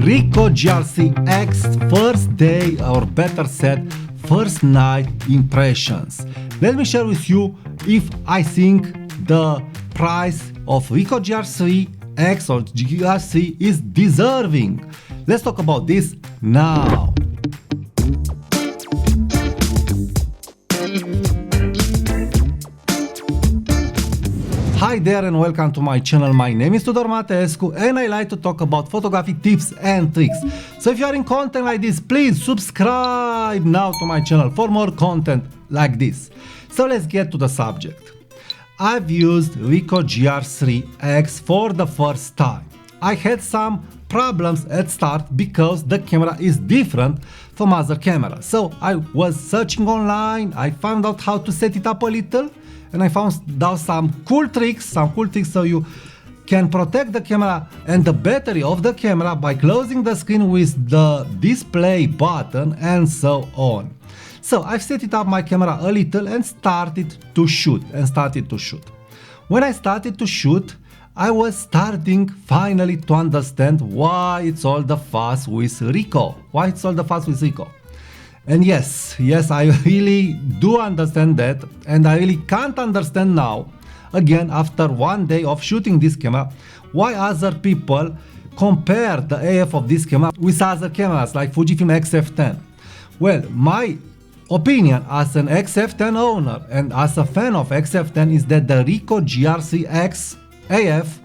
Ricoh GR first day, or better said, first night impressions. Let me share with you if I think the price of Ricoh GR3X or GR3 is deserving. Let's talk about this now. Hi there and welcome to my channel. My name is Tudor Matescu and I like to talk about photography tips and tricks. So if you are in content like this, please subscribe now to my channel for more content like this. So let's get to the subject. I've used Ricoh GR3X for the first time. I had some problems at start because the camera is different from other cameras. So I was searching online, I found out how to set it up a little, and I found out some cool tricks so you can protect the camera and the battery of the camera by closing the screen with the display button and so on. So I've set it up my camera a little and started to shoot. When I started to shoot, I was starting finally to understand why it's all the fuss with Ricoh. And yes, I really do understand that, and I really can't understand now, again after one day of shooting this camera, why other people compare the AF of this camera with other cameras like Fujifilm XF10. Well, my opinion as an XF10 owner and as a fan of XF10 is that the Ricoh GR3X AF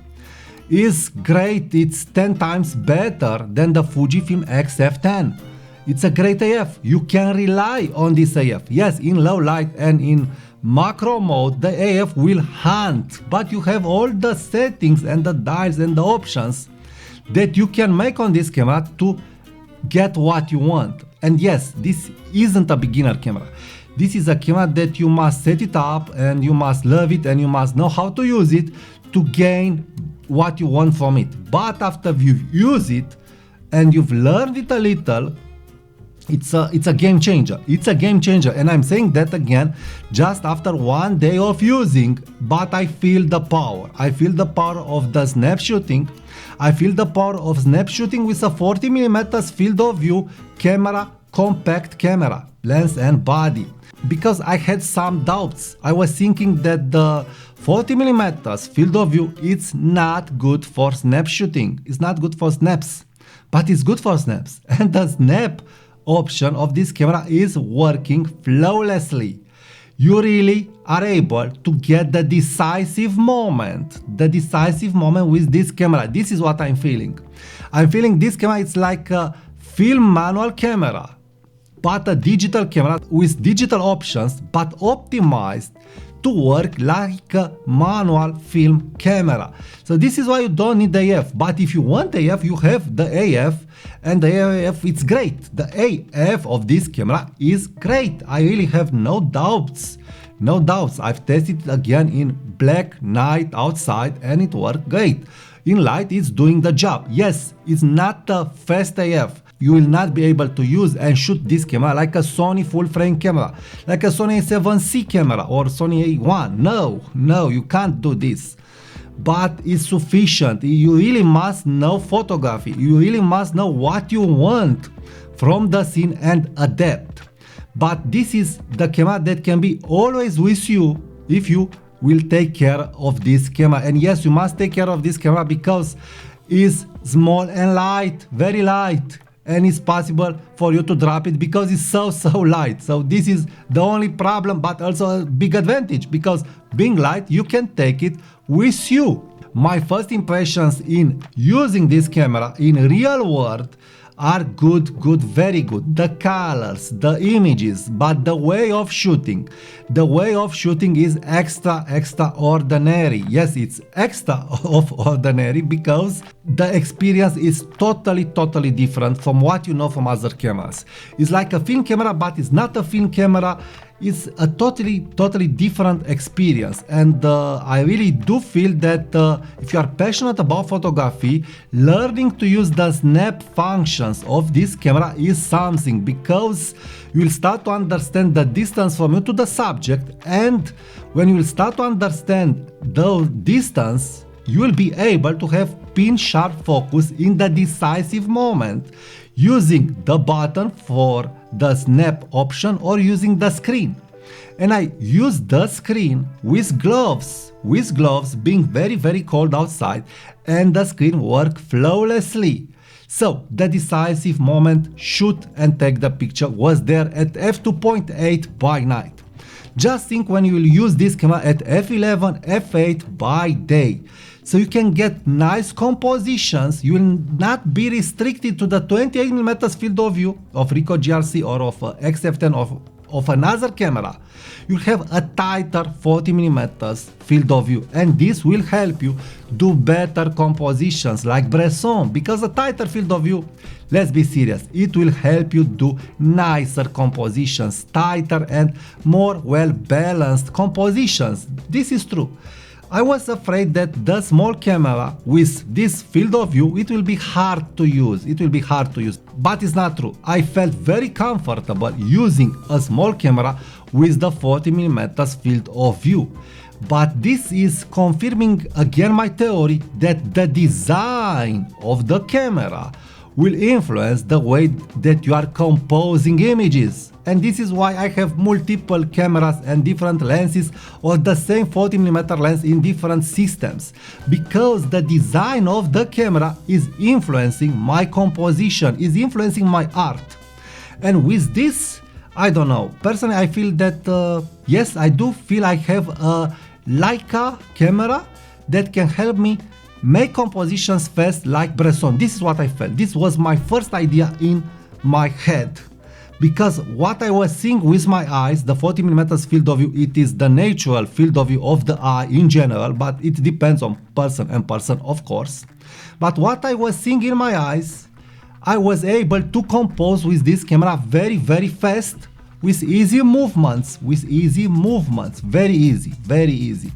is great. It's 10 times better than the Fujifilm XF10. It's a great AF. You can rely on this AF. Yes, in low light and in macro mode, the AF will hunt, but you have all the settings and the dials and the options that you can make on this camera to get what you want. And yes, this isn't a beginner camera. This is a camera that you must set it up and you must love it and you must know how to use it to gain what you want from it. But after you've used it and you've learned it a little, it's a game changer. It's a game changer, and I'm saying that again just after one day of using. But I feel the power. I feel the power of the snap shooting. I feel the power of snap shooting with a 40mm field of view camera, compact camera, lens and body. Because I had some doubts. I was thinking that the 40mm field of view is not good for snap shooting. It's not good for snaps, but it's good for snaps. And the snap option of this camera is working flawlessly. You really are able to get the decisive moment with this camera. This is what I'm feeling. I'm feeling this camera, it's like a film manual camera, but a digital camera with digital options, but optimized to work like a manual film camera. So this is why you don't need the AF. But if you want AF, you have the AF, and the AF, it's great. The AF of this camera is great. I really have no doubts. I've tested it again in black night outside and it worked great. In light, it's doing the job. Yes, it's not the fast AF. You will not be able to use and shoot this camera like a Sony full frame camera, like a Sony A7C camera or Sony A1. No, you can't do this. But it's sufficient. You really must know photography. You really must know what you want from the scene and adapt. But this is the camera that can be always with you if you will take care of this camera. And yes, you must take care of this camera because it's small and light, very light. And it's possible for you to drop it because it's so light. So this is the only problem, but also a big advantage because being light, you can take it with you. My first impressions in using this camera in real world are good, very good. The colors, the images, but the way of shooting is extraordinary. Yes, it's extraordinary because the experience is totally different from what you know from other cameras. It's like a film camera, but it's not a film camera. It's a totally different experience, and I really do feel that if you are passionate about photography, learning to use the snap functions of this camera is something, because you will start to understand the distance from you to the subject, and when you will start to understand the distance, you will be able to have pin sharp focus in the decisive moment, using the button for the snap option or using the screen. And I use the screen with gloves being very cold outside, and the screen work flawlessly. So the decisive moment, shoot and take the picture, was there at f2.8 by night. Just think when you will use this camera at f11, f8 by day. So you can get nice compositions. You will not be restricted to the 28mm field of view of Ricoh GR or of XF10 of another camera. You have a tighter 40mm field of view, and this will help you do better compositions like Bresson, because a tighter field of view, let's be serious, it will help you do nicer compositions, tighter and more well balanced compositions. This is true. I was afraid that the small camera with this field of view, it will be hard to use. But it's not true. I felt very comfortable using a small camera with the 40mm field of view. But this is confirming again my theory that the design of the camera will influence the way that you are composing images. And this is why I have multiple cameras and different lenses, or the same 40mm lens in different systems, because the design of the camera is influencing my composition, is influencing my art. And with this, I don't know, personally I feel that yes, I do feel I have a Leica camera that can help me make compositions fast like Bresson. This is what I felt. This was my first idea in my head. Because what I was seeing with my eyes, the 40mm field of view, it is the natural field of view of the eye in general, but it depends on person and person, of course. But what I was seeing in my eyes, I was able to compose with this camera very fast, with easy movements, very easy.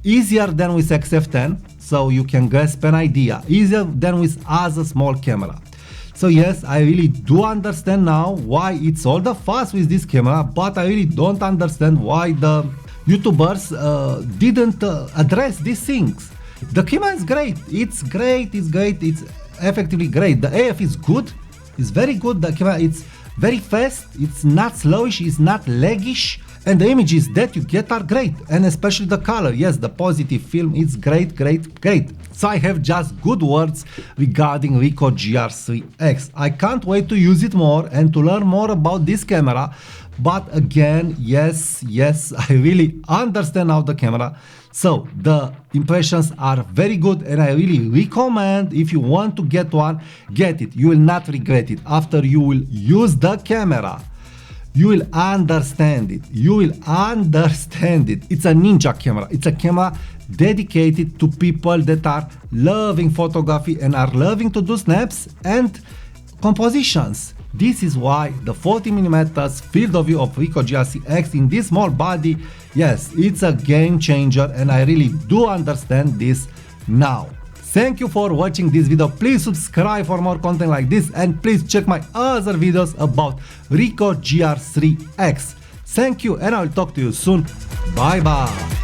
Easier than with XF10, so you can grasp an idea, easier than with other small camera. So yes, I really do understand now why it's all the fuss with this camera, but I really don't understand why the YouTubers didn't address these things. The camera is great, it's effectively great. The AF is good, it's very good. The camera, it's very fast, it's not slowish, it's not laggish, and the images that you get are great, and especially the color. Yes, the positive film is great. So I have just good words regarding Ricoh GR3X. I can't wait to use it more and to learn more about this camera. But again, yes, I really understand now the camera. So the impressions are very good, and I really recommend, if you want to get one, get it. You will not regret it. After you will use the camera, you will understand it. It's a ninja camera. It's a camera dedicated to people that are loving photography and are loving to do snaps and compositions. This is why the 40mm field of view of Ricoh GR3X in this small body, yes, it's a game changer, and I really do understand this now. Thank you for watching this video. Please subscribe for more content like this, and please check my other videos about Ricoh GR3X. Thank you, and I'll talk to you soon. Bye bye.